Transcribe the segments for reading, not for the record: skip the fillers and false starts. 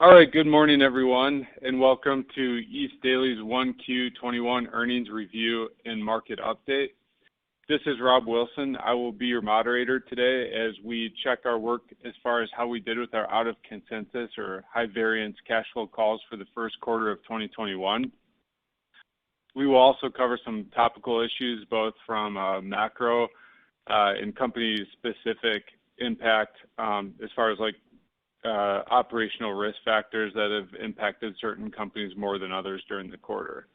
All right, good morning, everyone, and welcome to East Daley's 1Q21 earnings review and market update. This is Rob Wilson. I will be your moderator today as we check our work as far as how we did with our out of consensus or high variance cash flow calls for the first quarter of 2021. We will also cover some topical issues, both from macro and company-specific impact as far as operational risk factors that have impacted certain companies more than others during the quarter.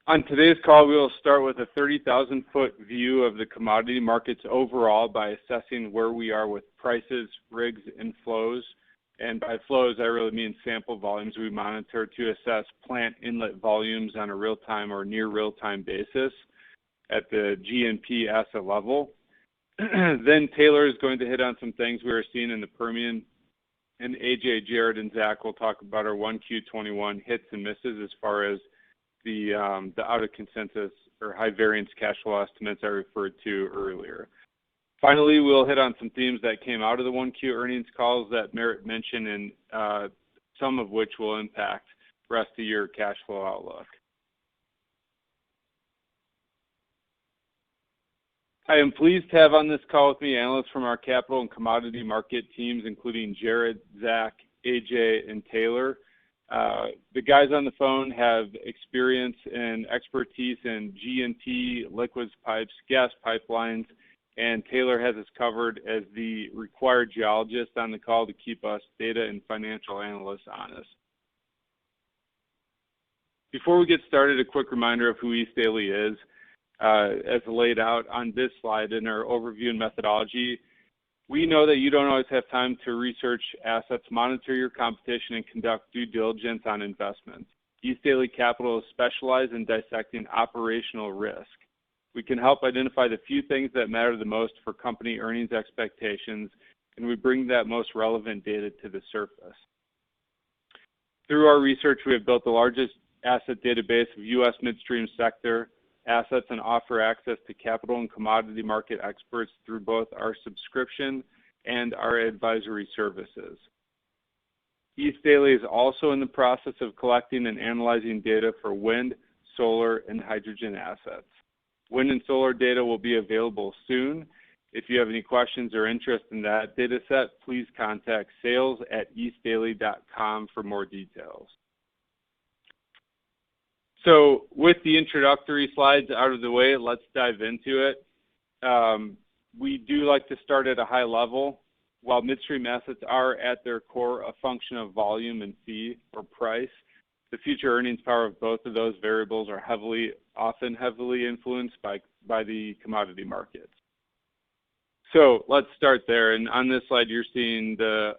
On today's call, we will start with a 30,000-foot view of the commodity markets overall by assessing where we are with prices, rigs, and flows. And by flows, I really mean sample volumes we monitor to assess plant inlet volumes on a real-time or near real-time basis at the G&P asset level. Then Taylor is going to hit on some things we are seeing in the Permian, and AJ, Jared, and Zach will talk about our 1Q21 hits and misses as far as the out of consensus or high variance cash flow estimates I referred to earlier. Finally, we'll hit on some themes that came out of the 1Q earnings calls that merit mention, and some of which will impact rest of year cash flow outlook. I am pleased to have on this call with me analysts from our capital and commodity market teams, including Jared, Zach, AJ, and Taylor. The guys on the phone have experience and expertise in G&P, liquids pipes, gas pipelines, and Taylor has us covered as the required geologist on the call to keep us data and financial analysts honest. Before we get started, a quick reminder of who East Daley is. As laid out on this slide in our overview and methodology, we know that you don't always have time to research assets, monitor your competition, and conduct due diligence on investments. East Daley Capital is specialized in dissecting operational risk. We can help identify the few things that matter the most for company earnings expectations, and we bring that most relevant data to the surface. Through our research, we have built the largest asset database of U.S. midstream sector assets and offer access to capital and commodity market experts through both our subscription and our advisory services. East Daley is also in the process of collecting and analyzing data for wind, solar, and hydrogen assets. Wind and solar data will be available soon. If you have any questions or interest in that data set, please contact sales@eastdaily.com for more details. So with the introductory slides out of the way, let's dive into it. We do like to start at a high level. While midstream assets are at their core a function of volume and fee or price, the future earnings power of both of those variables are often heavily influenced by the commodity markets. So let's start there. And on this slide, you're seeing the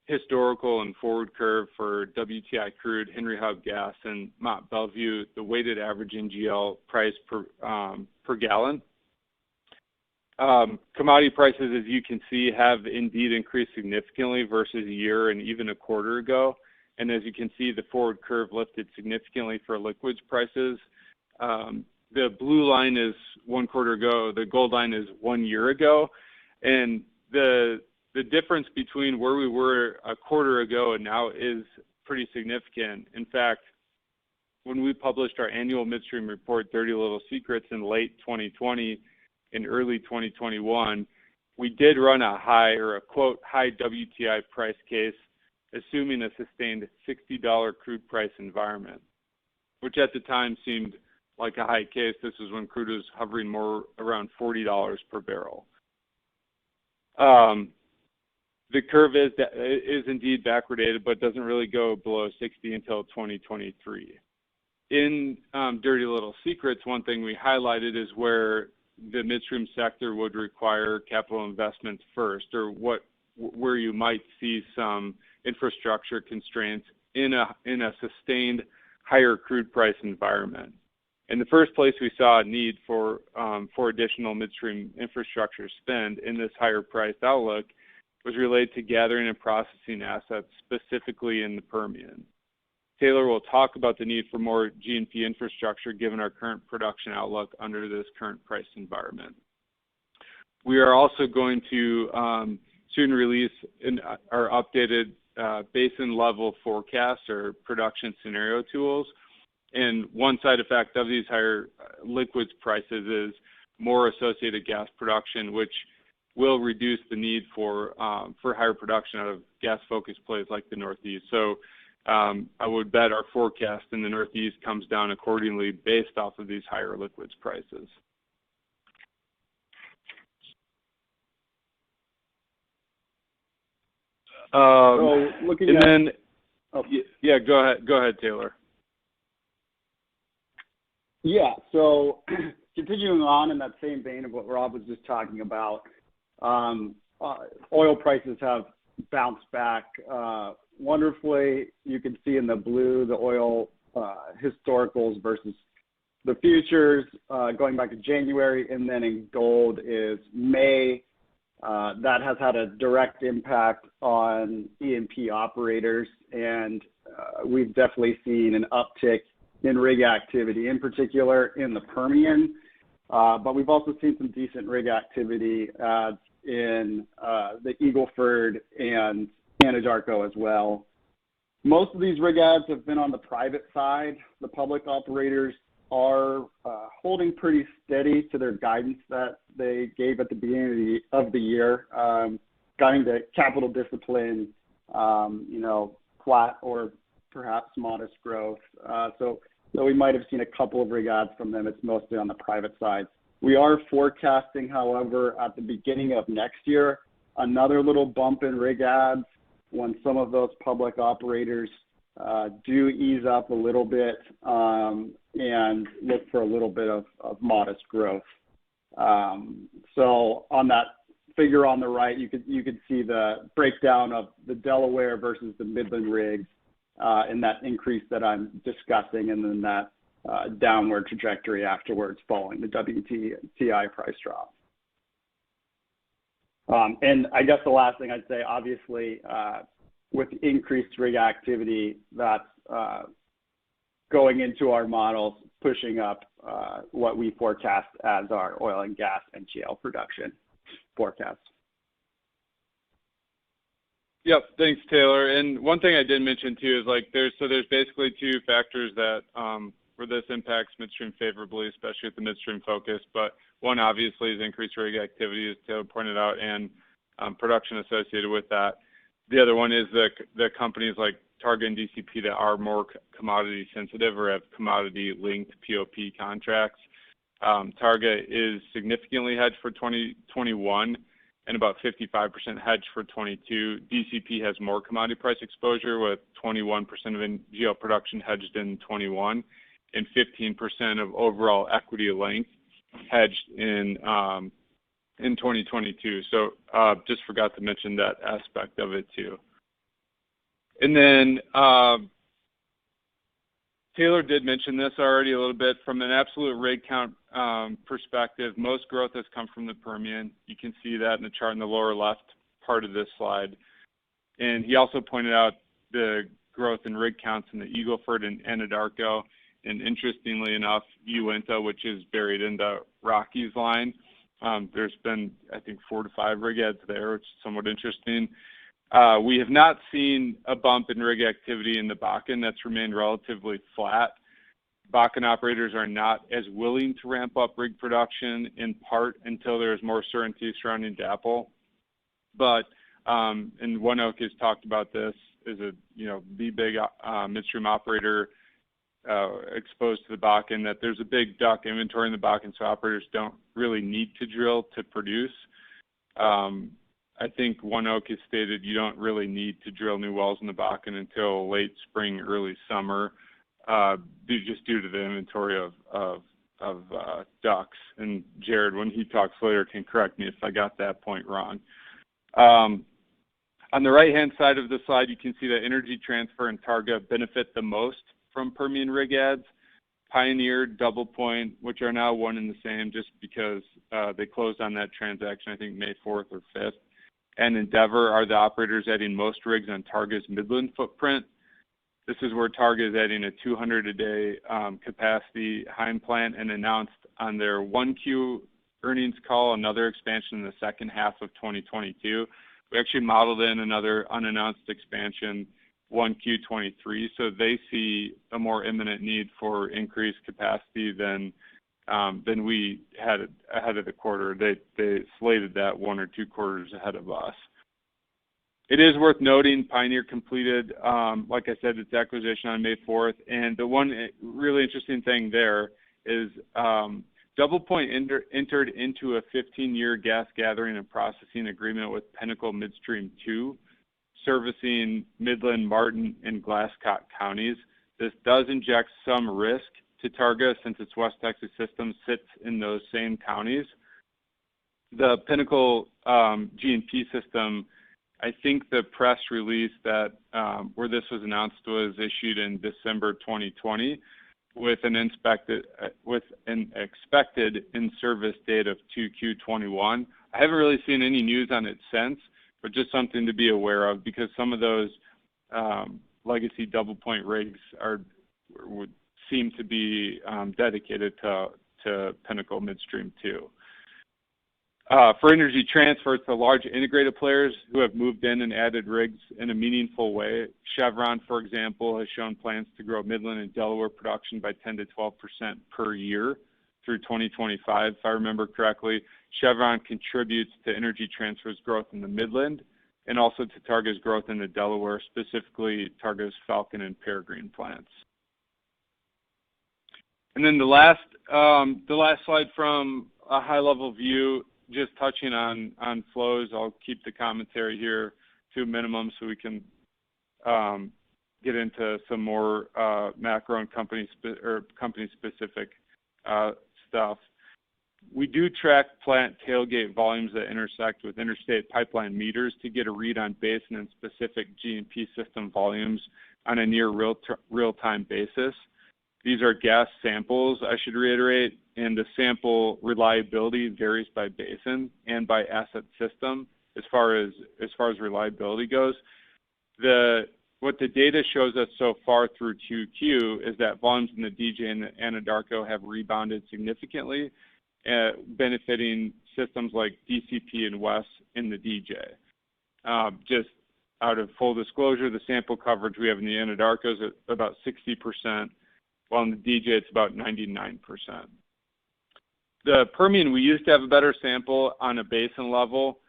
historical and forward curve for WTI crude, Henry Hub gas, and Mont Belvieu, the weighted average NGL price per gallon. Commodity prices, as you can see, have indeed increased significantly versus a year and even a quarter ago. And as you can see, the forward curve lifted significantly for liquids prices. The blue line is 1 quarter ago, the gold line is 1 year ago. And the difference between where we were a quarter ago and now is pretty significant. In fact, when we published our annual midstream report, Dirty Little Secrets, in late 2020 and early 2021, we did run a high, or a quote, high WTI price case, assuming a sustained $60 crude price environment, which at the time seemed like a high case. This is when crude was hovering more around $40 per barrel. The curve is indeed backwardated, but doesn't really go below 60 until 2023. In Dirty Little Secrets, one thing we highlighted is where the midstream sector would require capital investments first, or where you might see some infrastructure constraints in a sustained higher crude price environment. And the first place we saw a need for additional midstream infrastructure spend in this higher priced outlook was related to gathering and processing assets, specifically in the Permian. Taylor will talk about the need for more G&P infrastructure given our current production outlook under this current price environment. We are also going to soon release our updated basin level forecast or production scenario tools. And one side effect of these higher liquids prices is more associated gas production, which will reduce the need for higher production out of gas-focused plays like the Northeast. So I would bet our forecast in the Northeast comes down accordingly based off of these higher liquids prices. So looking and at, then, oh. yeah, go ahead, Taylor. Yeah, so continuing on in that same vein of what Rob was just talking about, oil prices have bounced back wonderfully. You can see in the blue the oil historicals versus the futures going back to January, and then in gold is May. That has had a direct impact on E&P operators, and we've definitely seen an uptick in rig activity, in particular in the Permian. But we've also seen some decent rig activity in the Eagle Ford and Anadarko as well. Most of these rig adds have been on the private side. The public operators are holding pretty steady to their guidance that they gave at the beginning of the year, guiding to capital discipline, flat or perhaps modest growth. So we might have seen a couple of rig adds from them. It's mostly on the private side. We are forecasting, however, at the beginning of next year, another little bump in rig adds when some of those public operators do ease up a little bit and look for a little bit of modest growth. So on that figure on the right, you could see the breakdown of the Delaware versus the Midland rigs in that increase that I'm discussing, and then that downward trajectory afterwards following the WTI price drop. And I guess the last thing I'd say, obviously, with increased rig activity, that's going into our models, pushing up what we forecast as our oil and gas NGL production forecast. Yep, thanks, Taylor. And one thing I did mention too is there's basically two factors that where this impacts midstream favorably, especially with the midstream focus. But one obviously is increased rig activity, as Taylor pointed out, and production associated with that. The other one is the companies like Targa and DCP that are more commodity sensitive or have commodity linked POP contracts. Targa is significantly hedged for 2021 and about 55% hedged for 22. DCP has more commodity price exposure with 21% of NGL production hedged in 21 and 15% of overall equity length hedged in 2022. So just forgot to mention that aspect of it too. And then Taylor did mention this already a little bit. From an absolute rig count perspective, most growth has come from the Permian. You can see that in the chart in the lower left part of this slide. And he also pointed out the growth in rig counts in the Eagle Ford and Anadarko. And interestingly enough, Uinta, which is buried in the Rockies line, there's been, I think, 4 to 5 rig adds there, which is somewhat interesting. We have not seen a bump in rig activity in the Bakken. That's remained relatively flat. Bakken operators are not as willing to ramp up rig production, in part until there's more certainty surrounding DAPL. But and ONEOK has talked about this as the big midstream operator exposed to the Bakken, that there's a big DUC inventory in the Bakken, so operators don't really need to drill to produce. I think ONEOK has stated you don't really need to drill new wells in the Bakken until late spring, early summer, just due to the inventory of DUCs. And Jared, when he talks later, can correct me if I got that point wrong. On the right-hand side of the slide, you can see that Energy Transfer and Targa benefit the most from Permian rig adds. Pioneer, Double Point, which are now one and the same just because they closed on that transaction, I think May 4th or 5th. And Endeavor are the operators adding most rigs on Targa's Midland footprint. This is where Targa is adding a 200 a day capacity Heim plant and announced on their 1Q earnings call another expansion in the second half of 2022. We actually modeled in another unannounced expansion 1Q23, so they see a more imminent need for increased capacity than we had ahead of the quarter. They slated that 1 or 2 quarters ahead of us. It is worth noting Pioneer completed, like I said, its acquisition on May 4th, and the one really interesting thing there is DoublePoint entered into a 15-year gas gathering and processing agreement with Pinnacle Midstream 2, servicing Midland, Martin, and Glasscock counties. This does inject some risk to Targa since its West Texas system sits in those same counties. The Pinnacle G&P system, I think the press release that where this was announced was issued in December 2020 with an expected in-service date of 2Q21. I haven't really seen any news on it since, but just something to be aware of because some of those legacy DoublePoint rigs would seem to be dedicated to Pinnacle Midstream 2. For Energy Transfer, it's the large integrated players who have moved in and added rigs in a meaningful way. Chevron, for example, has shown plans to grow Midland and Delaware production by 10 to 12% per year through 2025. If I remember correctly, Chevron contributes to Energy Transfer's growth in the Midland and also to Targa's growth in the Delaware, specifically Targa's Falcon and Peregrine plants. And then the last slide from a high-level view, just touching on flows. I'll keep the commentary here to a minimum so we can get into some more macro and company-specific stuff. We do track plant tailgate volumes that intersect with interstate pipeline meters to get a read on basin and specific G&P system volumes on a near real-time basis. These are gas samples, I should reiterate, and the sample reliability varies by basin and by asset system as far as reliability goes. What the data shows us so far through QQ is that volumes in the DJ and the Anadarko have rebounded significantly, benefiting systems like DCP and West in the DJ. Just out of full disclosure, the sample coverage we have in the Anadarko is at about 60%, while in the DJ it's about 99%. The Permian, we used to have a better sample on a basin level,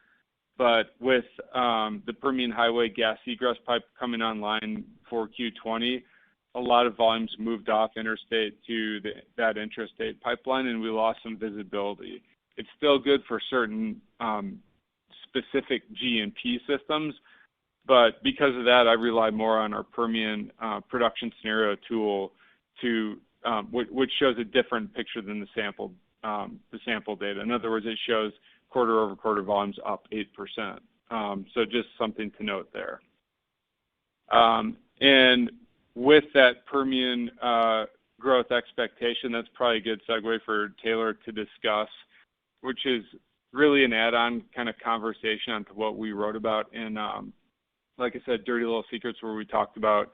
but with the Permian Highway gas egress pipe coming online for Q20, a lot of volumes moved off interstate to that intrastate pipeline, and we lost some visibility. It's still good for certain specific G&P systems, but because of that, I rely more on our Permian production scenario tool which shows a different picture than the sample data. In other words, it shows quarter-over-quarter volumes up 8%. So just something to note there. And with that Permian growth expectation, that's probably a good segue for Taylor to discuss, which is really an add-on kind of conversation onto what we wrote about in, like I said, Dirty Little Secrets, where we talked about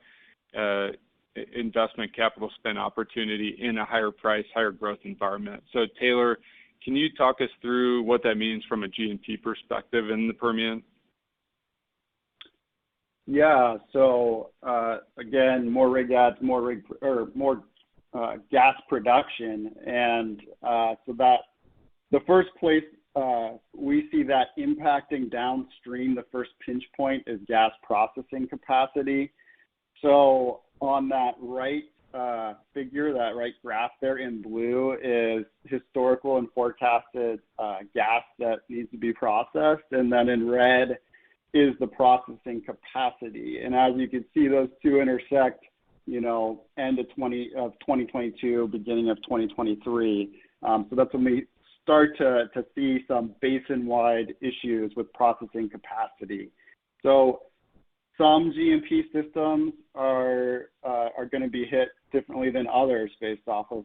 investment capital spend opportunity in a higher price, higher growth environment. So Taylor, can you talk us through what that means from a G&P perspective in the Permian? Yeah. So again, more rig adds, more gas production, and so that the first place we see that impacting downstream, the first pinch point is gas processing capacity. So on that right figure, that right graph there in blue is historical and forecasted gas that needs to be processed, and then in red is the processing capacity. And as you can see, those two intersect, end of 2022, beginning of 2023. So that's when we start to see some basin-wide issues with processing capacity. So some G&P systems are going to be hit differently than others based off of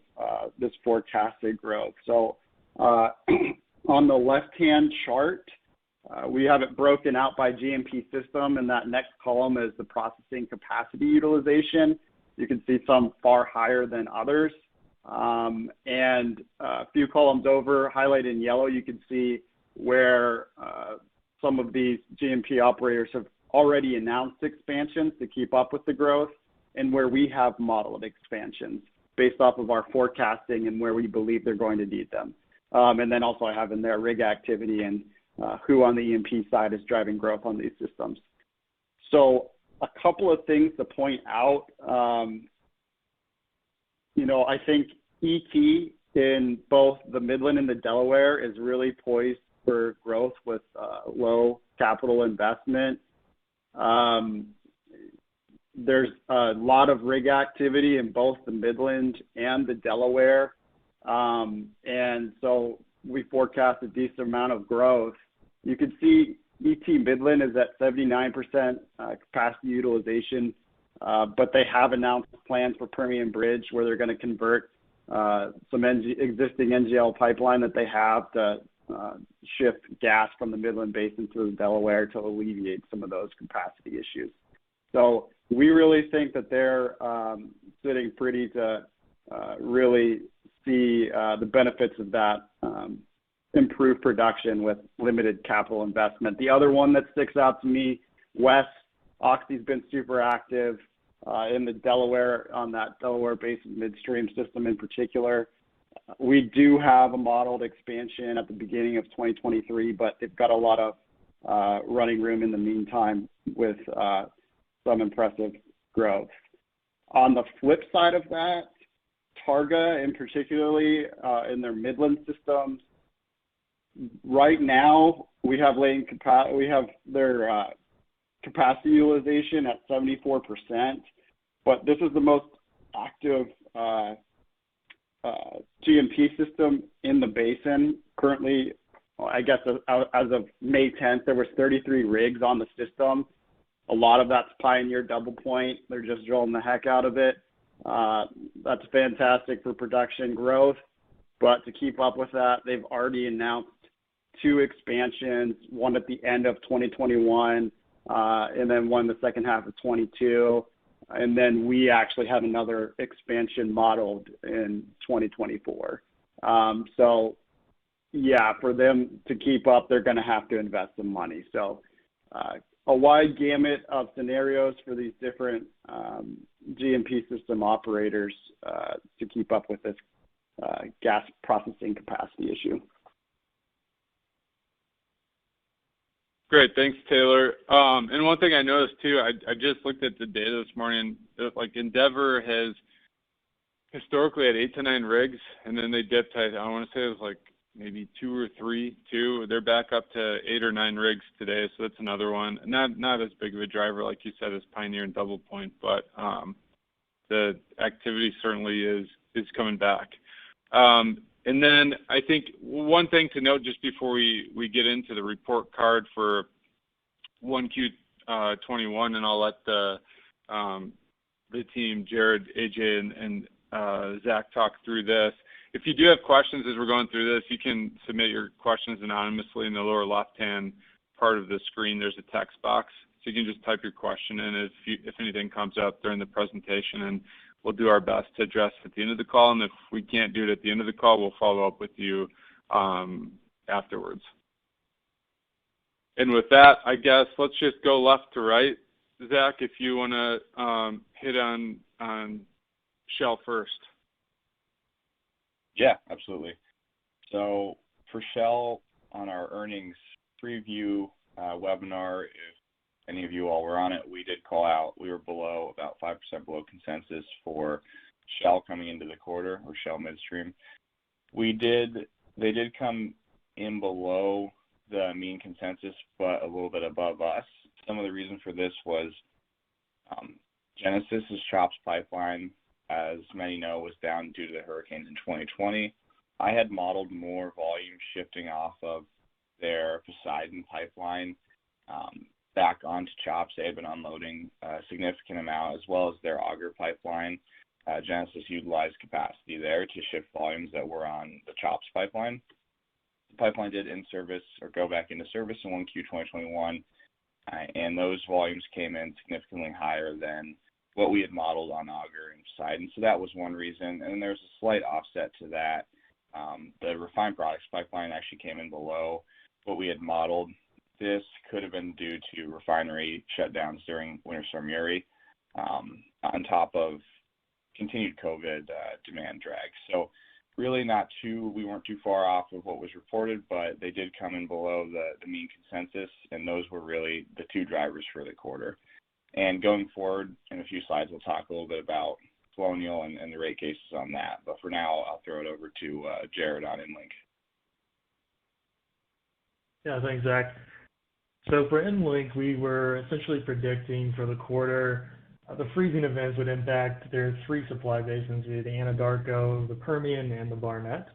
this forecasted growth. So on the left-hand chart, we have it broken out by G&P system, and that next column is the processing capacity utilization. You can see some far higher than others. And a few columns over, highlighted in yellow, you can see where some of these G&P operators have already announced expansions to keep up with the growth, and where we have modeled expansions based off of our forecasting and where we believe they're going to need them. And then also I have in there rig activity and who on the E&P side is driving growth on these systems. So a couple of things to point out. I think ET in both the Midland and the Delaware is really poised for growth with low capital investment. There's a lot of rig activity in both the Midland and the Delaware. And so we forecast a decent amount of growth. You can see ET Midland is at 79% capacity utilization, but they have announced plans for Permian Bridge where they're going to convert some existing NGL pipeline that they have to shift gas from the Midland Basin to the Delaware to alleviate some of those capacity issues. So we really think that they're sitting pretty to really see the benefits of that improved production with limited capital investment. The other one that sticks out to me, West, Oxy's been super active in the Delaware, on that Delaware Basin midstream system in particular. We do have a modeled expansion at the beginning of 2023, but they've got a lot of running room in the meantime with some impressive growth. On the flip side of that, Targa, and particularly in their Midland systems, right now we have their capacity utilization at 74%, but this is the most active G&P system in the basin. Currently, I guess as of May 10th, there was 33 rigs on the system. A lot of that's Pioneer Double Point. They're just drilling the heck out of it. That's fantastic for production growth, but to keep up with that, they've already announced 2 expansions, one at the end of 2021, and then one the second half of 22. And then we actually have another expansion modeled in 2024. So yeah, for them to keep up, they're going to have to invest some money. So a wide gamut of scenarios for these different G&P system operators to keep up with this gas processing capacity issue. Great, thanks, Taylor. And one thing I noticed too, I just looked at the data this morning. Like Endeavor has historically had 8 to 9 rigs, and then they dipped. I want to say it was like maybe 2 or 3. They're back up to 8 or 9 rigs today, so that's another one. Not as big of a driver, like you said, as Pioneer and Double Point, but the activity certainly is coming back. And then I think one thing to note just before we get into the report card for 1Q21, and I'll let the team, Jared, AJ, and Zach talk through this. If you do have questions as we're going through this, you can submit your questions anonymously in the lower left-hand part of the screen. There's a text box, so you can just type your question in if anything comes up during the presentation, and we'll do our best to address it at the end of the call. And if we can't do it at the end of the call, we'll follow up with you afterwards. And with that, I guess let's just go left to right. Zach, if you want to hit on Shell first. Yeah, absolutely. So for Shell, on our earnings preview webinar, if any of you all were on it, we did call out we were about 5% below consensus for Shell coming into the quarter, or Shell Midstream. They did come in below the mean consensus, but a little bit above us. Some of the reason for this was Genesis's CHOPS pipeline, as many know, was down due to the hurricanes in 2020. I had modeled more volume shifting off of their Poseidon pipeline back onto CHOPS. They had been unloading a significant amount, as well as their Auger pipeline. Genesis utilized capacity there to shift volumes that were on the CHOPS pipeline. The pipeline did go back into service in 1Q 2021, and those volumes came in significantly higher than what we had modeled on Augur and Poseidon. So that was one reason. And there's a slight offset to that. The refined products pipeline actually came in below what we had modeled. This could have been due to refinery shutdowns during Winter Storm Uri, on top of continued COVID demand drag. So really we weren't too far off of what was reported, but they did come in below the mean consensus, and those were really the two drivers for the quarter. And going forward, in a few slides, we'll talk a little bit about Colonial and the rate cases on that. But for now, I'll throw it over to Jared on EnLink. Yeah, thanks, Zach. So for EnLink, we were essentially predicting for the quarter the freezing events would impact their three supply basins, the Anadarko, the Permian, and the Barnett.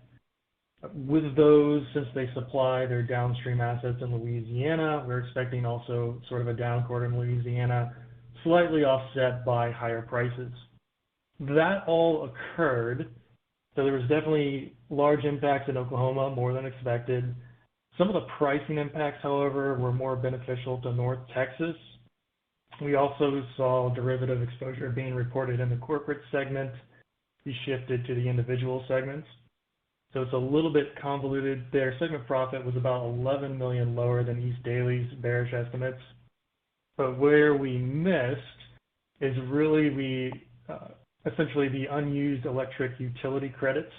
With those, since they supply their downstream assets in Louisiana, we're expecting also sort of a down quarter in Louisiana, slightly offset by higher prices. That all occurred, so there was definitely large impacts in Oklahoma, more than expected. Some of the pricing impacts, however, were more beneficial to North Texas. We also saw derivative exposure being reported in the corporate segment be shifted to the individual segments. So it's a little bit convoluted. Their segment profit was about $11 million lower than East Daley's bearish estimates. But where we missed is really essentially the unused electric utility credits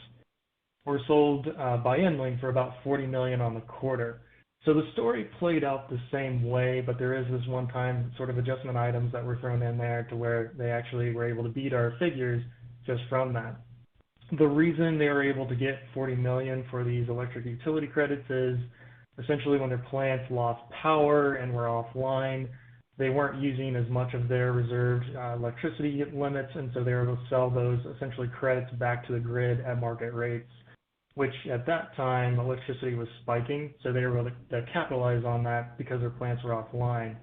were sold by EnLink for about $40 million on the quarter. So the story played out the same way, but there is this one-time sort of adjustment items that were thrown in there to where they actually were able to beat our figures just from that. The reason they were able to get $40 million for these electric utility credits is essentially when their plants lost power and were offline, they weren't using as much of their reserved electricity limits, and so they were able to sell those essentially credits back to the grid at market rates, which at that time electricity was spiking, so they were able to capitalize on that because their plants were offline.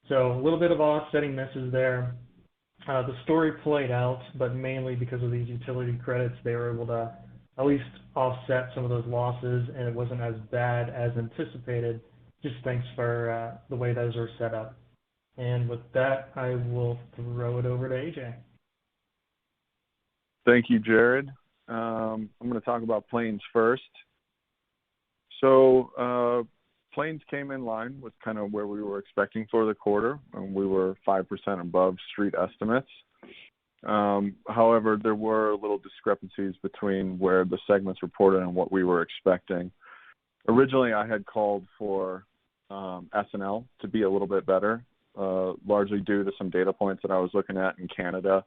So a little bit of offsetting misses there. The story played out, but mainly because of these utility credits, they were able to at least offset some of those losses, and it wasn't as bad as anticipated, just thanks for the way those are set up. And with that, I will throw it over to AJ. Thank you, Jared. I'm going to talk about Plains first. So Plains came in line with kind of where we were expecting for the quarter, and we were 5% above street estimates. However, there were little discrepancies between where the segments reported and what we were expecting. Originally, I had called for S&L to be a little bit better, largely due to some data points that I was looking at in Canada.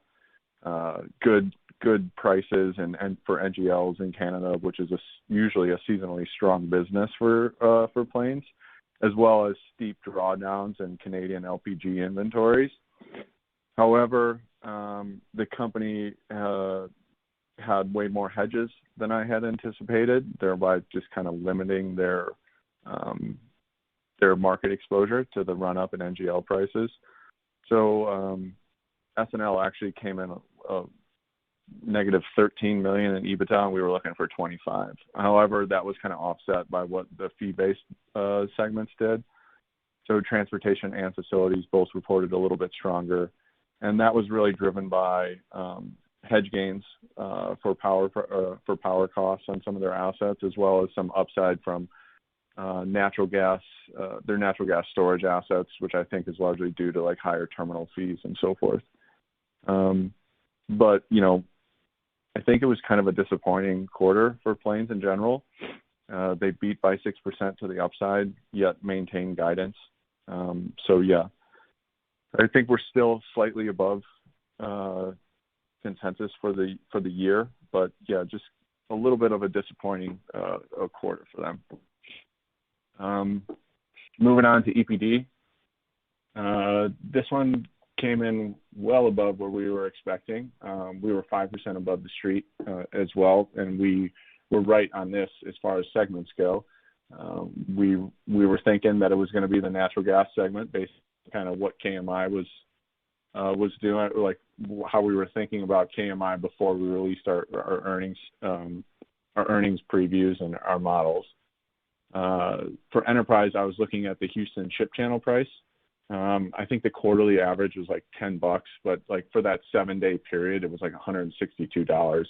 Good prices and for NGLs in Canada, which is usually a seasonally strong business for Plains, as well as steep drawdowns in Canadian LPG inventories. However, the company had way more hedges than I had anticipated, thereby just kind of limiting their market exposure to the run-up in NGL prices. So S&L actually came in negative $13 million in EBITDA, and we were looking for 25. However, that was kind of offset by what the fee-based segments did. So transportation and facilities both reported a little bit stronger, and that was really driven by hedge gains for power costs on some of their assets, as well as some upside from their natural gas storage assets, which I think is largely due to like higher terminal fees and so forth. But I think it was kind of a disappointing quarter for Plains in general. They beat by 6% to the upside, yet maintained guidance. So yeah, I think we're still slightly above consensus for the year, but yeah, just a little bit of a disappointing quarter for them. Moving on to EPD. This one came in well above where we were expecting. We were 5% above the street as well, and we were right on this as far as segments go. We were thinking that it was going to be the natural gas segment based on kind of what KMI was doing, like how we were thinking about KMI before we released our earnings previews and our models. For Enterprise, I was looking at the Houston Ship Channel price, I think the quarterly average was like $10, but like for that 7-day period, it was like $162.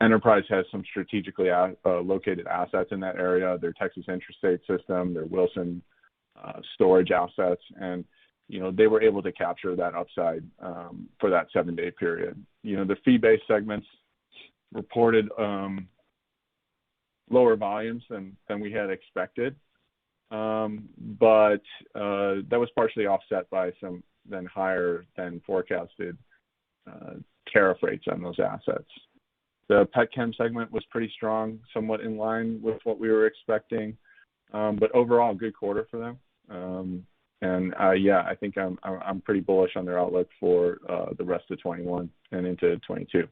Enterprise has some strategically located assets in that area, their Texas Interstate System, their Wilson storage assets, and they were able to capture that upside for that 7-day period. The fee-based segments reported lower volumes than we had expected, but that was partially offset by some then higher than forecasted tariff rates on those assets. The petchem segment was pretty strong, somewhat in line with what we were expecting, but overall, good quarter for them. I think I'm pretty bullish on their outlook for the rest of 21 and into 22.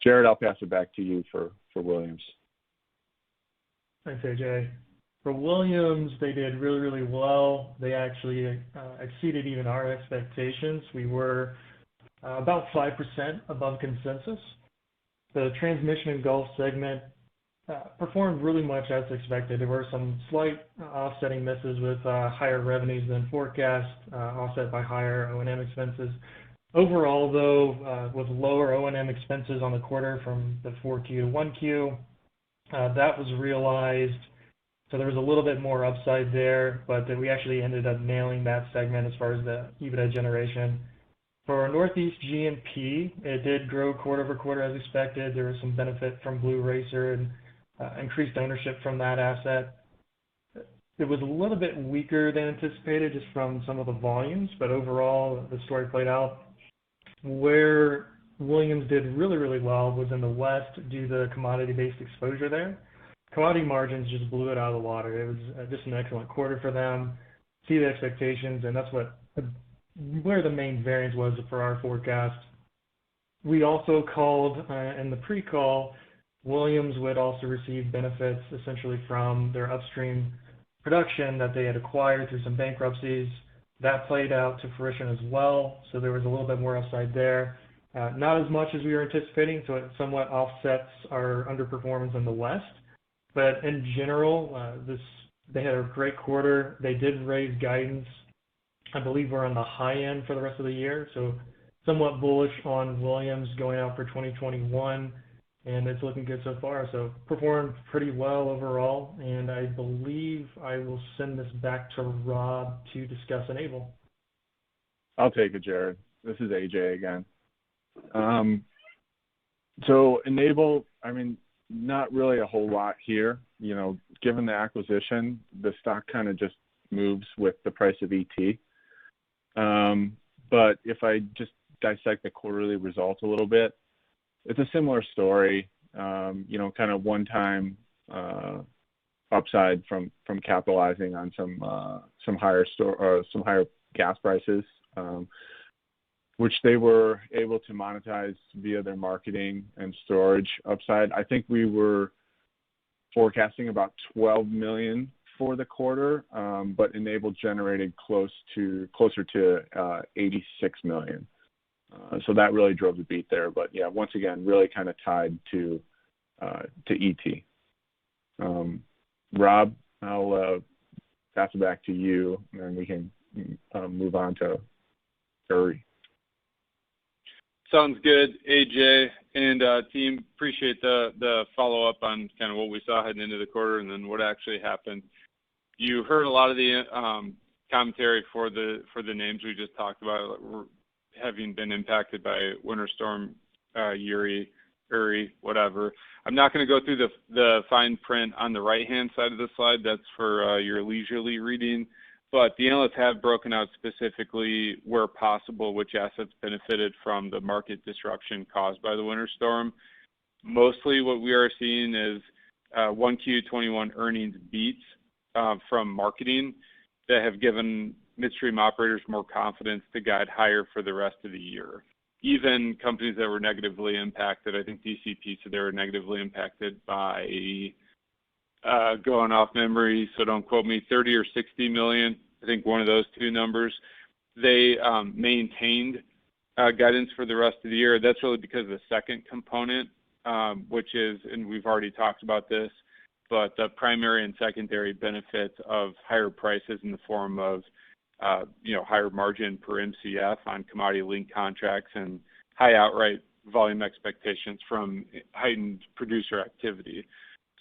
Jared, I'll pass it back to you for Williams. Thanks, AJ. For Williams, they did really, really well. They actually exceeded even our expectations. We were about 5% above consensus. The transmission and Gulf segment performed really much as expected. There were some slight offsetting misses with higher revenues than forecast, offset by higher O&M expenses. Overall, though, with lower O&M expenses on the quarter from the 4Q to 1Q, that was realized. So there was a little bit more upside there, but we actually ended up nailing that segment as far as the EBITDA generation. For Northeast G&P, it did grow quarter over quarter as expected. There was some benefit from Blue Racer and increased ownership from that asset. It was a little bit weaker than anticipated just from some of the volumes, but overall the story played out. Where Williams did really, really well was in the West due to the commodity-based exposure there. Commodity margins just blew it out of the water. It was just an excellent quarter for them, see the expectations, and that's where the main variance was for our forecast. We also called in the pre-call, Williams would also receive benefits essentially from their upstream production that they had acquired through some bankruptcies. That played out to fruition as well, so there was a little bit more upside there. Not as much as we were anticipating, so it somewhat offsets our underperformance in the West. But in general, they had a great quarter. They did raise guidance. I believe we're on the high end for the rest of the year, so somewhat bullish on Williams going out for 2021, and it's looking good so far. So performed pretty well overall, and I believe I will send this back to Rob to discuss Enable. I'll take it, Jared. This is AJ again. So Enable, not really a whole lot here. Given the acquisition, the stock kind of just moves with the price of ET. But if I just dissect the quarterly results a little bit, it's a similar story, kind of one-time upside from capitalizing on some higher gas prices, which they were able to monetize via their marketing and storage upside. I think we were forecasting about $12 million for the quarter, but Enable generated closer to $86 million. So that really drove the beat there. But yeah, once again, really kind of tied to ET. Rob, I'll pass it back to you, and then we can move on to Uri. Sounds good, AJ and team. Appreciate the follow-up on kind of what we saw heading into the quarter and then what actually happened. You heard a lot of the commentary for the names we just talked about having been impacted by Winter Storm Uri, whatever. I'm not going to go through the fine print on the right-hand side of the slide. That's for your leisurely reading. But the analysts have broken out specifically where possible which assets benefited from the market disruption caused by the winter storm. Mostly what we are seeing is 1Q21 earnings beats from marketing that have given midstream operators more confidence to guide higher for the rest of the year. Even companies that were negatively impacted, I think DCP said they were negatively impacted by going off memory, so don't quote me, 30 or 60 million. I think one of those two numbers. They maintained guidance for the rest of the year. That's really because of the second component, which is, and we've already talked about this, but the primary and secondary benefits of higher prices in the form of higher margin per MCF on commodity linked contracts and high outright volume expectations from heightened producer activity.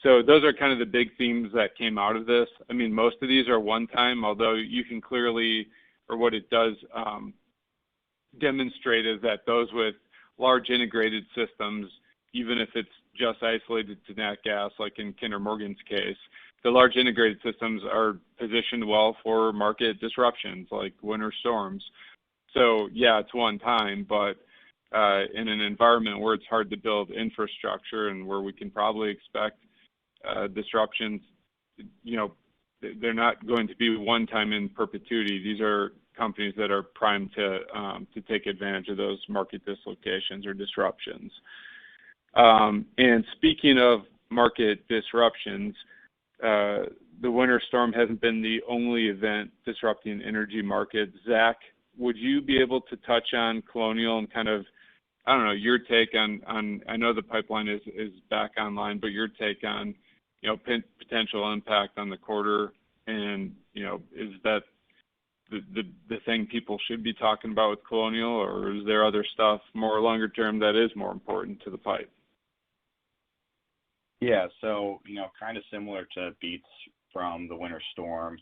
So those are kind of the big themes that came out of this. I mean, most of these are one time, although you can clearly, or what it does demonstrate is that those with large integrated systems, even if it's just isolated to nat gas, like in Kinder Morgan's case, the large integrated systems are positioned well for market disruptions like winter storms. So yeah, it's one time, but in an environment where it's hard to build infrastructure and where we can probably expect disruptions, they're not going to be one time in perpetuity. These are companies that are primed to take advantage of those market dislocations or disruptions. And speaking of market disruptions, the winter storm hasn't been the only event disrupting energy markets. Zach, would you be able to touch on Colonial and kind of, I don't know, your take on I know the pipeline is back online, but your take on, potential impact on the quarter, and, is that the thing people should be talking about with Colonial, or is there other stuff more longer term that is more important to the pipe? Yeah, so, kind of similar to beats from the winter storm,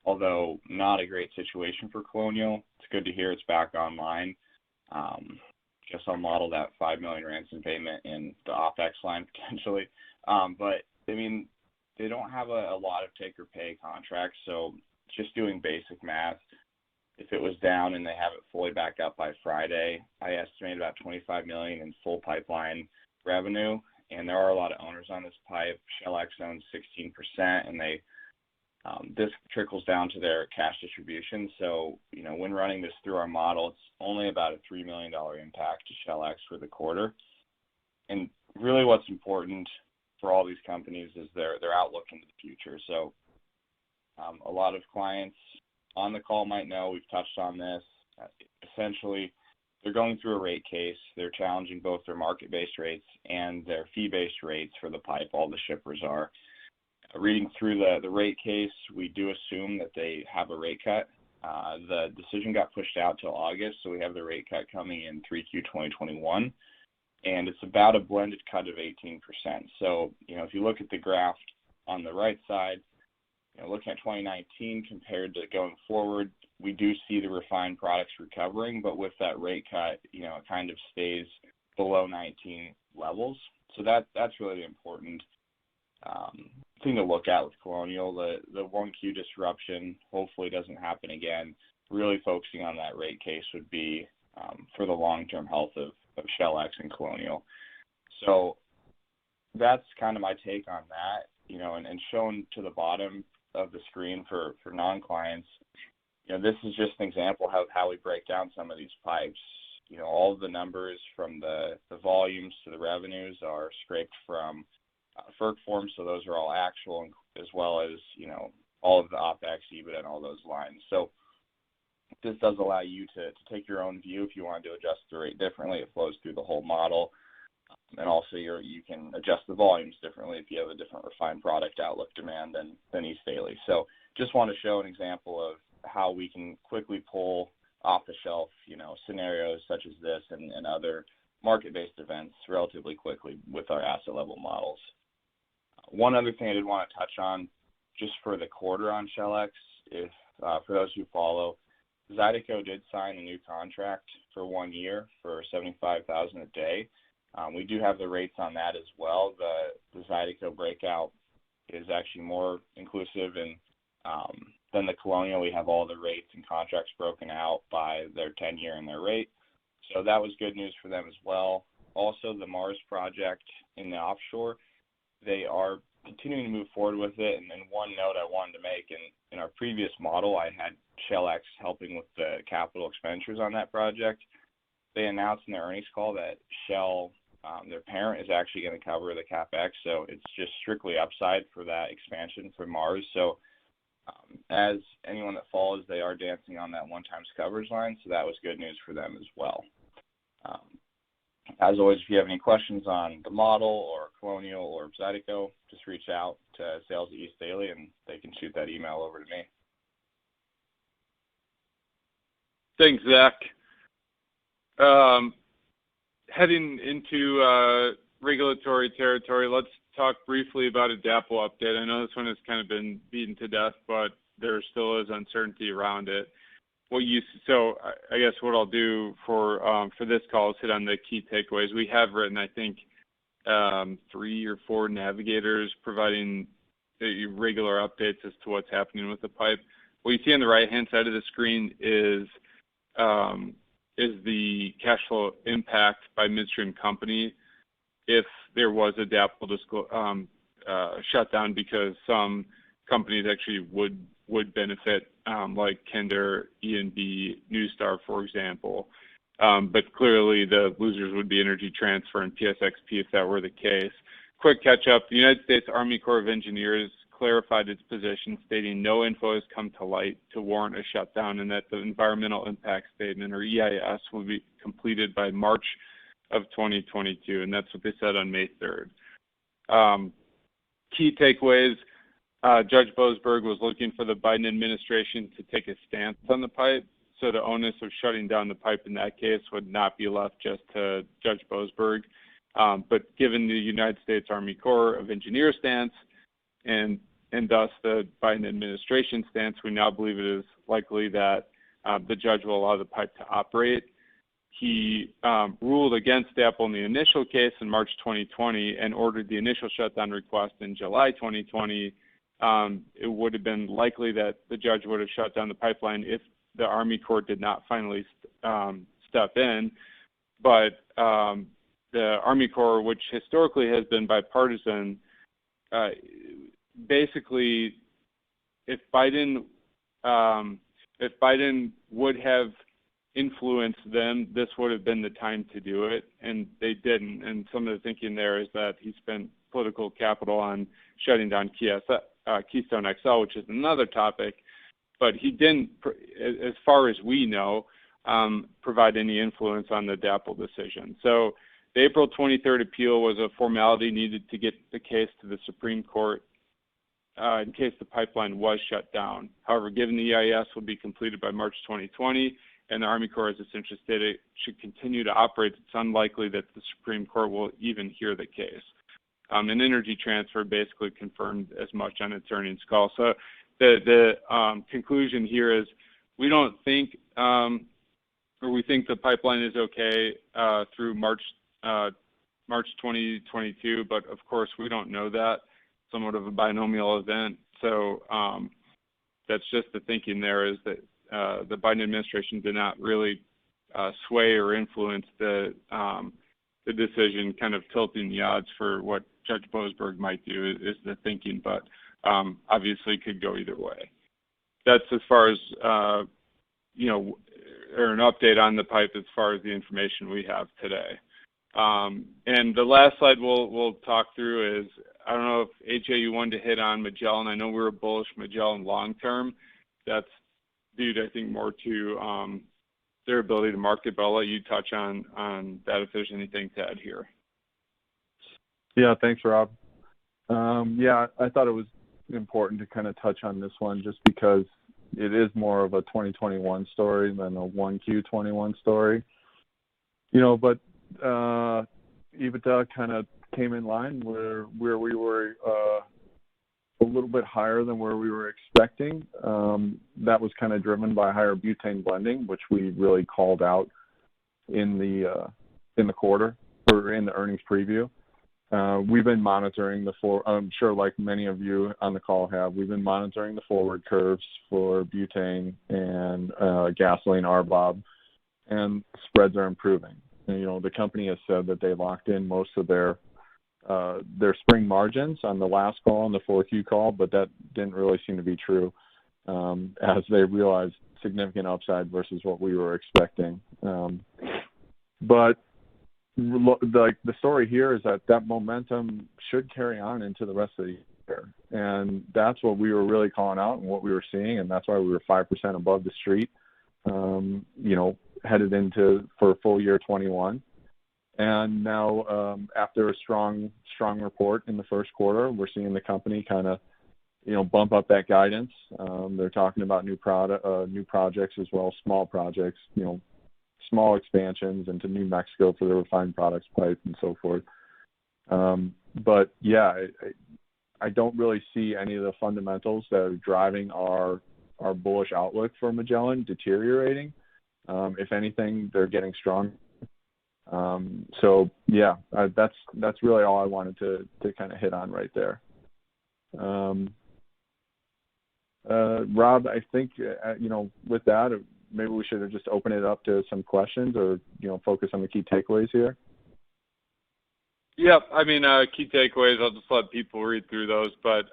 although not a great situation for Colonial. It's good to hear it's back online. Guess I'll model that $5 million ransom payment in the OpEx line potentially. But, I mean, they don't have a lot of take or pay contracts, so just doing basic math, if it was down and they have it fully back up by Friday, I estimate about $25 million in full pipeline revenue. And there are a lot of owners on this pipe. ShellX owns 16%, and this trickles down to their cash distribution. So, when running this through our model, it's only about a $3 million impact to ShellX for the quarter. And really what's important for all these companies is their outlook into the future. So a lot of clients on the call might know, we've touched on this. Essentially, they're going through a rate case. They're challenging both their market-based rates and their fee-based rates for the pipe. All the shippers are. Reading through the rate case, we do assume that they have a rate cut. The decision got pushed out till August, so we have the rate cut coming in 3Q 2021, and it's about a blended cut of 18%. So, if you look at the graph on the right side, looking at 2019 compared to going forward, we do see the refined products recovering, but with that rate cut, it kind of stays below 19 levels. So that's really the important thing to look at with Colonial. The 1Q disruption hopefully doesn't happen again. Really focusing on that rate case would be for the long-term health of ShellX and Colonial. So that's kind of my take on that, and shown to the bottom of the screen for non-clients, this is just an example of how we break down some of these pipes. All of the numbers from the volumes to the revenues are scraped from FERC forms, so those are all actual, as well as, all of the OpEx, EBITDA, and all those lines. So this does allow you to take your own view if you want to adjust the rate differently. It flows through the whole model. And also you can adjust the volumes differently if you have a different refined product outlook demand than East Daley. So just want to show an example of how we can quickly pull off the shelf, scenarios such as this and other market-based events relatively quickly with our asset level models. One other thing I did want to touch on just for the quarter on ShellX, if for those who follow, Zydeco did sign a new contract for 1 year for $75,000 a day. We do have the rates on that as well. The Zydeco breakout is actually more inclusive than the Colonial. We have all the rates and contracts broken out by their 10-year and their rate. So that was good news for them as well. Also, the Mars project in the offshore, they are continuing to move forward with it. And then one note I wanted to make, in our previous model, I had ShellX helping with the capital expenditures on that project. They announced in their earnings call that Shell, their parent, is actually going to cover the CapEx, so it's just strictly upside for that expansion for Mars. So as anyone that follows, they are dancing on that one-times coverage line, so that was good news for them as well. As always, if you have any questions on the model or Colonial or Zydeco, just reach out to Sales at East Daley, and they can shoot that email over to me. Thanks, Zach. Heading into regulatory territory, let's talk briefly about a DAPL update. I know this one has kind of been beaten to death, but there still is uncertainty around it. So I guess what I'll do for this call is hit on the key takeaways. We have written, I think, 3 or 4 navigators providing regular updates as to what's happening with the pipe. What you see on the right-hand side of the screen is the cash flow impact by midstream company if there was a DAPL shutdown, because some companies actually would benefit, like Kinder, E&B, NewStar, for example. But clearly the losers would be Energy Transfer and PSXP if that were the case. Quick catch up, the United States Army Corps of Engineers clarified its position, stating no info has come to light to warrant a shutdown and that the environmental impact statement, or EIS, will be completed by March of 2022, and that's what they said on May 3rd. Key takeaways, Judge Boasberg was looking for the Biden administration to take a stance on the pipe, so the onus of shutting down the pipe in that case would not be left just to Judge Boasberg. But given the United States Army Corps of Engineers stance and thus the Biden administration stance, we now believe it is likely that the judge will allow the pipe to operate. He ruled against DAPL in the initial case in March 2020 and ordered the initial shutdown request in July 2020. It would have been likely that the judge would have shut down the pipeline if the Army Corps did not finally step in. But the Army Corps, which historically has been bipartisan, basically, if Biden would have influenced them, this would have been the time to do it, and they didn't. And some of the thinking there is that he spent political capital on shutting down Keystone XL, which is another topic, but he didn't, as far as we know, provide any influence on the DAPL decision. So the April 23rd appeal was a formality needed to get the case to the Supreme Court in case the pipeline was shut down. However, given the EIS will be completed by March 2020 and the Army Corps has essentially stated it should continue to operate, it's unlikely that the Supreme Court will even hear the case. And Energy Transfer basically confirmed as much on its earnings call. So the conclusion here is we don't think, or we think the pipeline is okay through March 2022, but of course we don't know that. Somewhat of a binomial event. So that's just the thinking there, is that the Biden administration did not really sway or influence the decision, kind of tilting the odds for what Judge Boasberg might do is the thinking, but obviously could go either way. That's as far as, or an update on the pipe as far as the information we have today. And the last slide we'll talk through is, I don't know if AJ, you wanted to hit on Magellan. I know we were bullish Magellan long term. That's due to, I think, more to their ability to market, but I'll let you touch on that if there's anything to add here. Yeah, thanks, Rob. I thought it was important to kind of touch on this one just because it is more of a 2021 story than a 1Q21 story. But EBITDA kind of came in line where we were a little bit higher than where we were expecting. That was kind of driven by higher butane blending, which we really called out in the quarter or in the earnings preview. We've been monitoring I'm sure like many of you on the call have, we've been monitoring the forward curves for butane and gasoline RBOB, and spreads are improving. And, the company has said that they locked in most of their spring margins on the last call, on the 4Q call, but that didn't really seem to be true as they realized significant upside versus what we were expecting. But the story here is that momentum should carry on into the rest of the year. And that's what we were really calling out and what we were seeing, and that's why we were 5% above the street, headed into for full year 21. And now, after a strong report in the first quarter, we're seeing the company kind of, bump up that guidance. They're talking about new projects as well as small projects, small expansions into New Mexico for the refined products pipe and so forth. But yeah, I don't really see any of the fundamentals that are driving our bullish outlook for Magellan deteriorating. If anything, they're getting strong. So yeah, that's really all I wanted to kind of hit on right there. Rob, I think with that, maybe we should have just opened it up to some questions, or focus on the key takeaways here. Yep. I mean, key takeaways, I'll just let people read through those. But,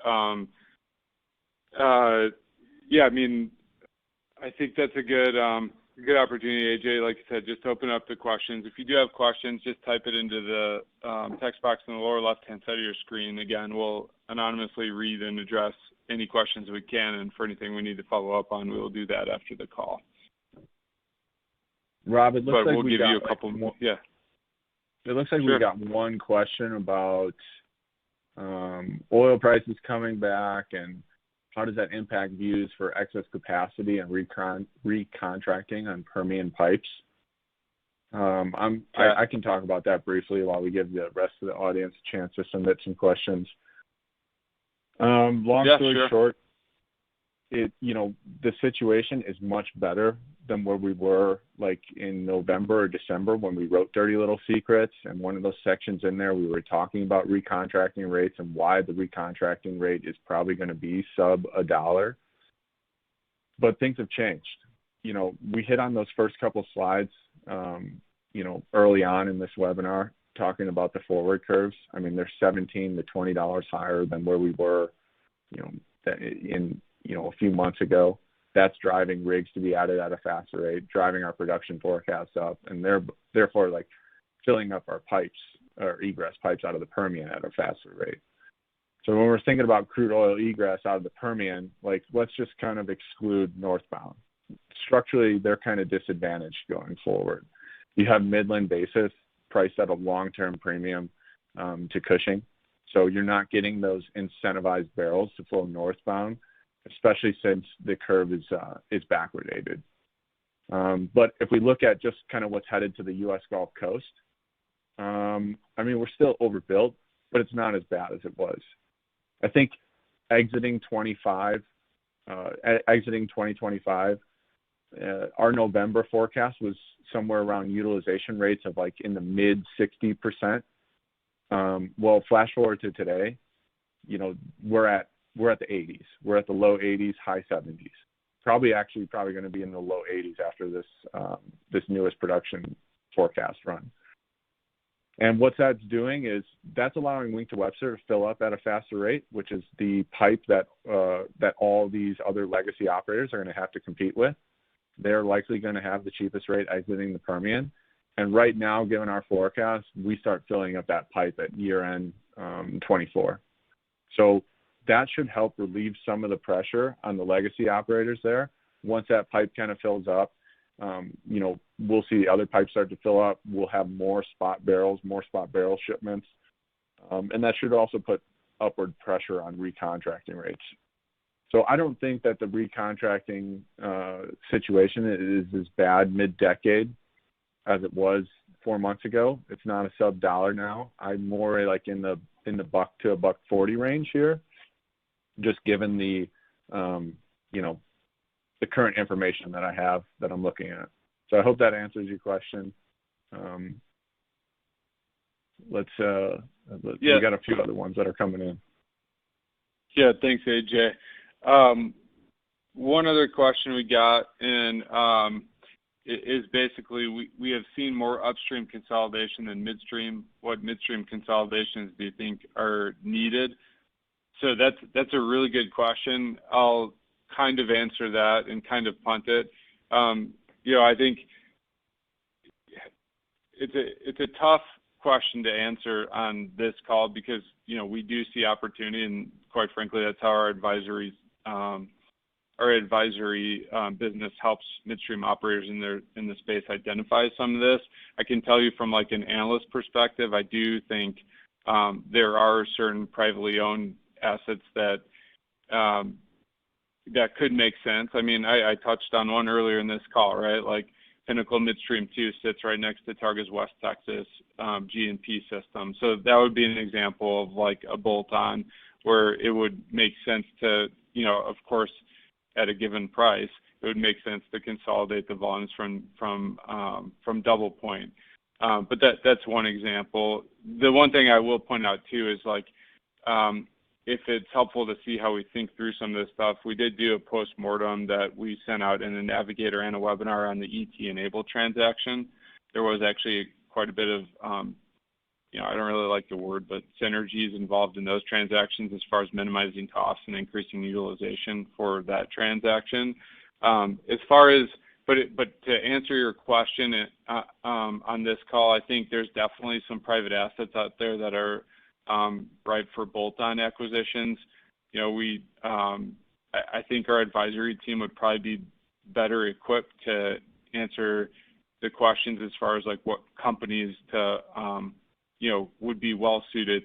yeah, I mean, I think that's a good opportunity, AJ. Like I said, just open up the questions. If you do have questions, just type it into the text box in the lower left-hand side of your screen. Again, we'll anonymously read and address any questions we can, and for anything we need to follow up on, we will do that after the call. Rob, it looks like we'll give you a couple more. Yeah. It looks like Sure. we got one question about oil prices coming back, and how does that impact views for excess capacity and recontracting on Permian pipes? I can talk about that briefly while we give the rest of the audience a chance to submit some questions. Long story short, the situation is much better than where we were like in November or December when we wrote Dirty Little Secrets, and one of those sections in there we were talking about recontracting rates and why the recontracting rate is probably going to be sub $1. But things have changed. We hit on those first couple slides early on in this webinar talking about the forward curves. I mean, they're $17 to $20 higher than where we were a few months ago. That's driving rigs to be added at a faster rate, driving our production forecasts up, and therefore like filling up our pipes or egress pipes out of the Permian at a faster rate. So when we're thinking about crude oil egress out of the Permian, like let's just kind of exclude northbound. Structurally, they're kind of disadvantaged going forward. You have Midland basis priced at a long-term premium to Cushing, so you're not getting those incentivized barrels to flow northbound, especially since the curve is backwardated. But if we look at just kind of what's headed to the U.S. Gulf Coast, I mean, we're still overbuilt, but it's not as bad as it was. I think exiting 2025, our November forecast was somewhere around utilization rates of like in the mid 60%. Well, flash forward to today, we're at the 80s. We're at the low 80s, high 70s. Probably going to be in the low 80s after this newest production forecast run. And what that's doing is that's allowing Wink to Webster to fill up at a faster rate, which is the pipe that all these other legacy operators are going to have to compete with. They're likely going to have the cheapest rate exiting the Permian. And right now, given our forecast, we start filling up that pipe at year-end 24. So that should help relieve some of the pressure on the legacy operators there. Once that pipe kind of fills up, we'll see the other pipes start to fill up. We'll have more spot barrel shipments. And that should also put upward pressure on recontracting rates. So I don't think that the recontracting situation is as bad mid-decade as it was 4 months ago. It's not a sub $1 now. I'm more like in the $1 to $1.40 range here, just given the the current information that I have that I'm looking at. So I hope that answers your question. We got a few other ones that are coming in. Yeah, thanks, AJ. One other question we got in is basically we have seen more upstream consolidation than midstream. What midstream consolidations do you think are needed? So that's a really good question. I'll kind of answer that and kind of punt it. I think it's a tough question to answer on this call because we do see opportunity, and quite frankly, that's how our advisories our advisory business helps midstream operators in the space identify some of this. I can tell you from like an analyst perspective, I do think there are certain privately owned assets that that could make sense. I mean, I touched on one earlier in this call, right? Like Pinnacle Midstream 2 sits right next to Targa's West Texas G&P system. So that would be an example of like a bolt-on where it would make sense to, you know, of course, at a given price, it would make sense to consolidate the volumes from Double Point. But that's one example. The one thing I will point out too is like, if it's helpful to see how we think through some of this stuff, we did do a post-mortem that we sent out in a Navigator and a webinar on the ET Enable transaction. There was actually quite a bit of, you know, I don't really like the word, but synergies involved in those transactions as far as minimizing costs and increasing utilization for that transaction. As far as, but to answer your question on this call, I think there's definitely some private assets out there that are ripe for bolt-on acquisitions. You know, I think our advisory team would probably be better equipped to answer the questions as far as like what companies to, you know, would be well suited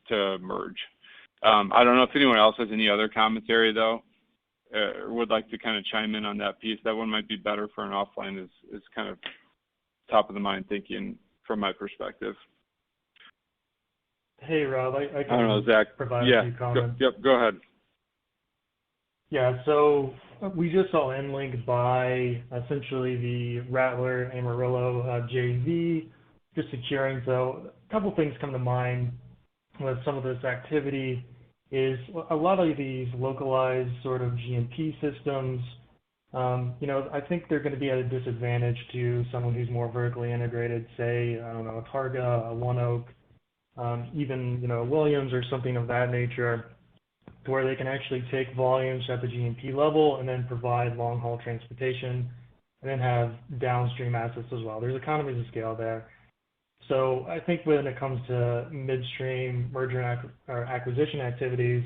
to merge. I don't know if anyone else has any other commentary though, or would like to kind of chime in on that piece. That one might be better for an offline is kind of top of the mind thinking from my perspective. Hey, Rob, I can don't know, Zach. provide a few comments. Go ahead. Yeah, so we just saw EnLink buy essentially the Rattler Amarillo JV, just securing. So a couple things come to mind with some of this activity is a lot of these localized sort of G&P systems, you know, I think they're going to be at a disadvantage to someone who's more vertically integrated, say, I don't know, a Targa, a ONEOK, even, you know, Williams or something of that nature, to where they can actually take volumes at the G&P level and then provide long-haul transportation and then have downstream assets as well. There's economies of scale there. So I think when it comes to midstream merger or acquisition activities,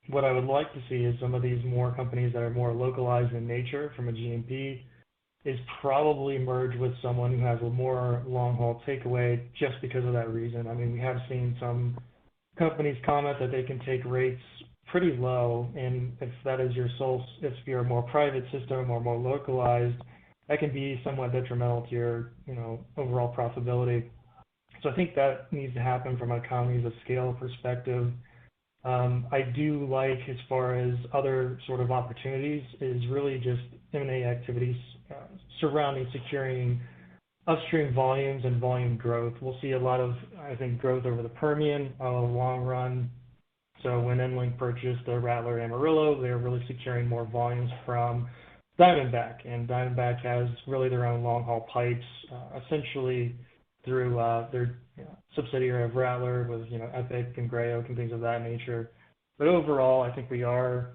what I would like to see is some of these more companies that are more localized in nature from a G&P is probably merge with someone who has a more long-haul takeaway just because of that reason. I mean, we have seen some companies comment that they can take rates pretty low, and if that is your sole, if you're a more private system or more localized, that can be somewhat detrimental to your, you know, overall profitability. So I think that needs to happen from an economies of scale perspective. I do like, as far as other sort of opportunities, is really just M&A activities surrounding securing upstream volumes and volume growth. We'll see a lot of, I think, growth over the Permian on the long run. So when EnLink purchased the Rattler Amarillo, they're really securing more volumes from Diamondback, and Diamondback has really their own long-haul pipes, essentially through their subsidiary of Rattler with, you know, Epic and Gray Oak and things of that nature. But overall, I think we are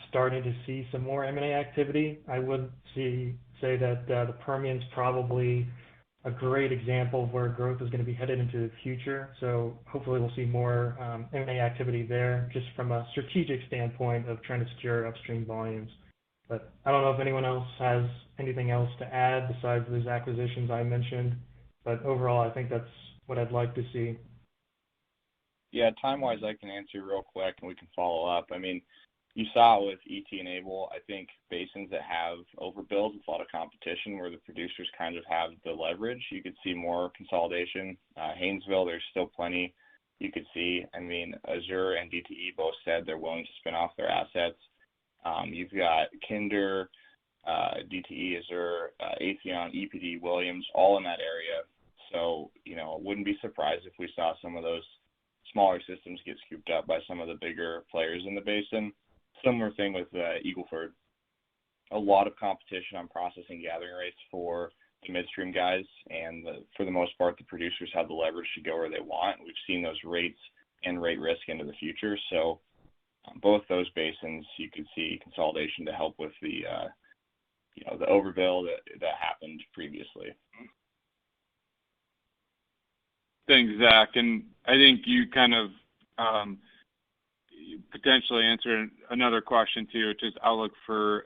starting to see some more M&A activity. I would say that the Permian's probably a great example of where growth is going to be headed into the future. So hopefully we'll see more M&A activity there, just from a strategic standpoint of trying to secure upstream volumes. But I don't know if anyone else has anything else to add besides those acquisitions I mentioned. But overall, I think that's what I'd like to see. Yeah, time-wise, I can answer real quick, and we can follow up. I mean, you saw with ET Enable, I think basins that have overbuilt with a lot of competition where the producers kind of have the leverage, you could see more consolidation. Haynesville, there's still plenty you could see. I mean, Azure and DTE both said they're willing to spin off their assets. You've got Kinder, DTE, Azure, Atheon, EPD, Williams, all in that area. So, you know, wouldn't be surprised if we saw some of those smaller systems get scooped up by some of the bigger players in the basin. Similar thing with Eagle Ford. A lot of competition on processing gathering rates for the midstream guys, and for the most part, the producers have the leverage to go where they want. We've seen those rates and rate risk into the future. So both those basins, you could see consolidation to help with the, you know, the overbill that happened previously. Thanks, Zach. And I think you kind of, potentially answer another question too, which is outlook for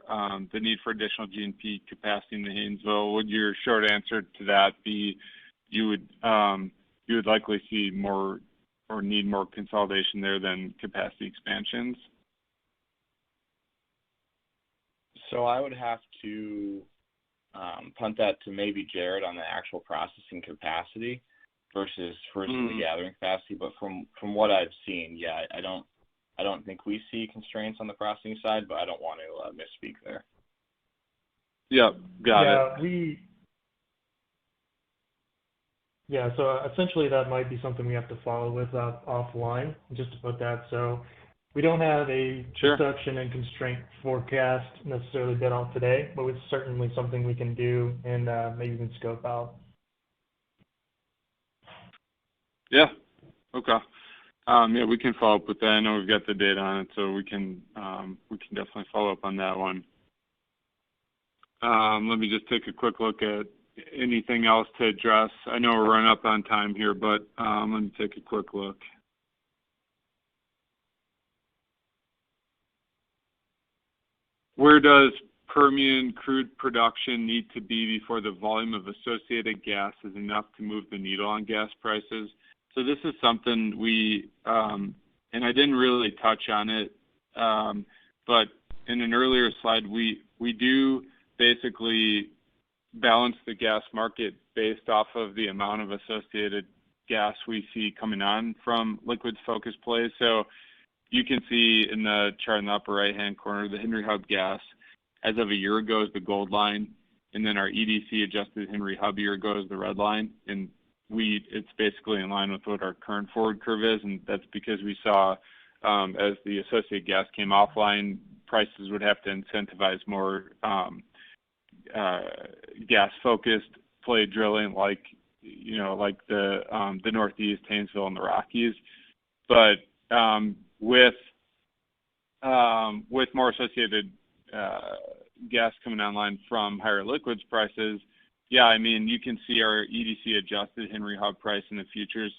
the need for additional G&P capacity in the Haynesville. Would your short answer to that be you would likely see more or need more consolidation there than capacity expansions? So I would have to punt that to maybe Jared on the actual processing capacity versus the gathering capacity. But from what I've seen, yeah, I don't think we see constraints on the processing side, but I don't want to misspeak there. Yep, got it. So essentially that might be something we have to follow with offline, just to put that. So we don't have a production and constraint forecast necessarily bid out today, but it's certainly something we can do and maybe even scope out. Yeah. Okay. Yeah, we can follow up with that. I know we've got the data on it, so we can definitely follow up on that one. Let me just take a quick look at anything else to address. I know we're running up on time here, but let me take a quick look. Where does Permian crude production need to be before the volume of associated gas is enough to move the needle on gas prices? So this is something we, and I didn't really touch on it, but in an earlier slide, we do basically balance the gas market based off of the amount of associated gas we see coming on from liquids focused plays. So you can see in the chart in the upper right-hand corner, the Henry Hub gas as of a year ago is the gold line, and then our EDC adjusted Henry Hub a year ago is the red line, and it's basically in line with what our current forward curve is, and that's because we saw as the associated gas came offline, prices would have to incentivize more gas-focused play drilling, like the Northeast, Haynesville, and the Rockies. But with more associated gas coming online from higher liquids prices, yeah, I mean, you can see our EDC adjusted Henry Hub price in the futures.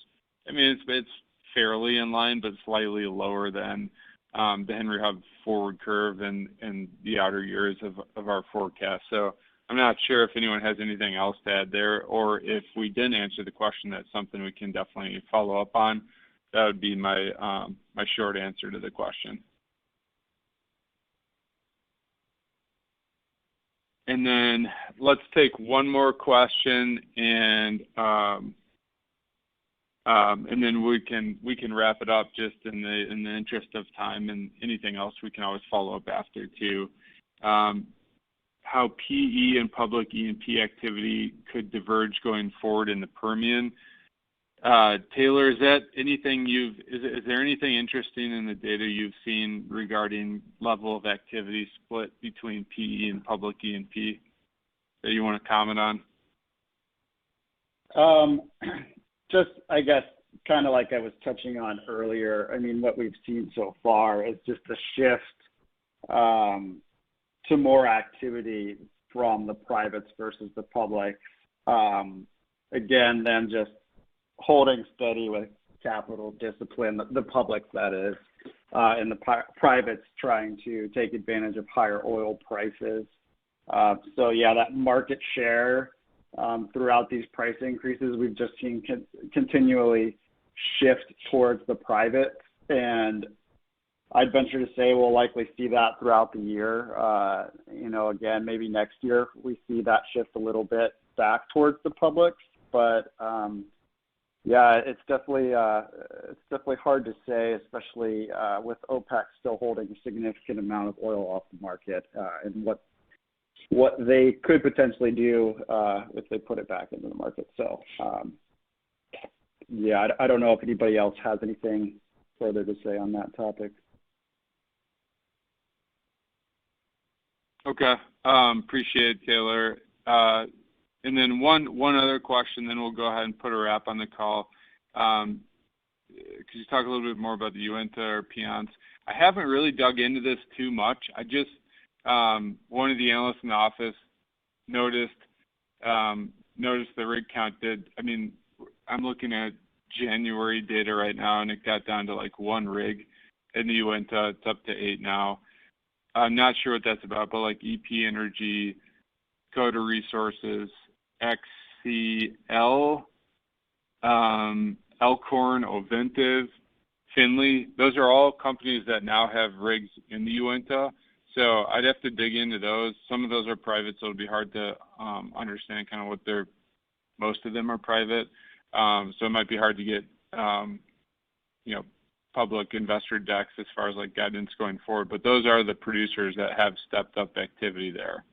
I mean, it's fairly in line, but slightly lower than the Henry Hub forward curve and the outer years of our forecast. So I'm not sure if anyone has anything else to add there, or if we didn't answer the question, that's something we can definitely follow up on. That would be my short answer to the question. And then let's take one more question, and then we can wrap it up just in the interest of time, and anything else we can always follow up after too. How PE and public E&P activity could diverge going forward in the Permian. Taylor, is there anything interesting in the data you've seen regarding level of activity split between PE and public E&P that you want to comment on? Just, I guess, kind of like I was touching on earlier, I mean, what we've seen so far is just a shift to more activity from the privates versus the public. Again, then just holding steady with capital discipline, the public that is, and the privates trying to take advantage of higher oil prices. So yeah, that market share throughout these price increases, we've just seen continually shift towards the privates, and I'd venture to say we'll likely see that throughout the year. Again, maybe next year we see that shift a little bit back towards the publics, but yeah, it's definitely hard to say, especially with OPEC still holding a significant amount of oil off the market, and what they could potentially do if they put it back into the market. So yeah, I don't know if anybody else has anything further to say on that topic. Okay, appreciate it, Taylor. And then one other question, then we'll go ahead and put a wrap on the call. Could you talk a little bit more about the Uinta or Piceance? I haven't really dug into this too much. I just one of the analysts in the office noticed the rig count did. I mean, I'm looking at January data right now, and it got down to like one rig in the Uinta. It's up to 8 now. I'm not sure what that's about, but like EP Energy, Coda Resources, XCL, Elkhorn, Oventive, Finley, those are all companies that now have rigs in the Uinta. So I'd have to dig into those. Some of those are private, so it'll be hard to understand kind of what they're, most of them are private. So it might be hard to get, public investor decks as far as like guidance going forward, but those are the producers that have stepped up activity there.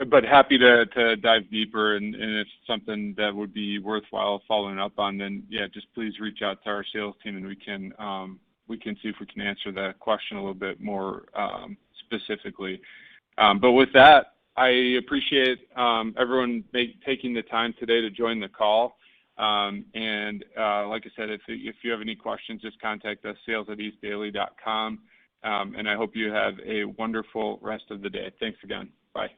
But happy to dive deeper, and if something that would be worthwhile following up on, then yeah, just please reach out to our sales team, and we can see if we can answer that question a little bit more specifically. But with that, I appreciate everyone taking the time today to join the call. And like I said, if you have any questions, just contact us, sales@eastdaily.com. And I hope you have a wonderful rest of the day. Thanks again. Bye.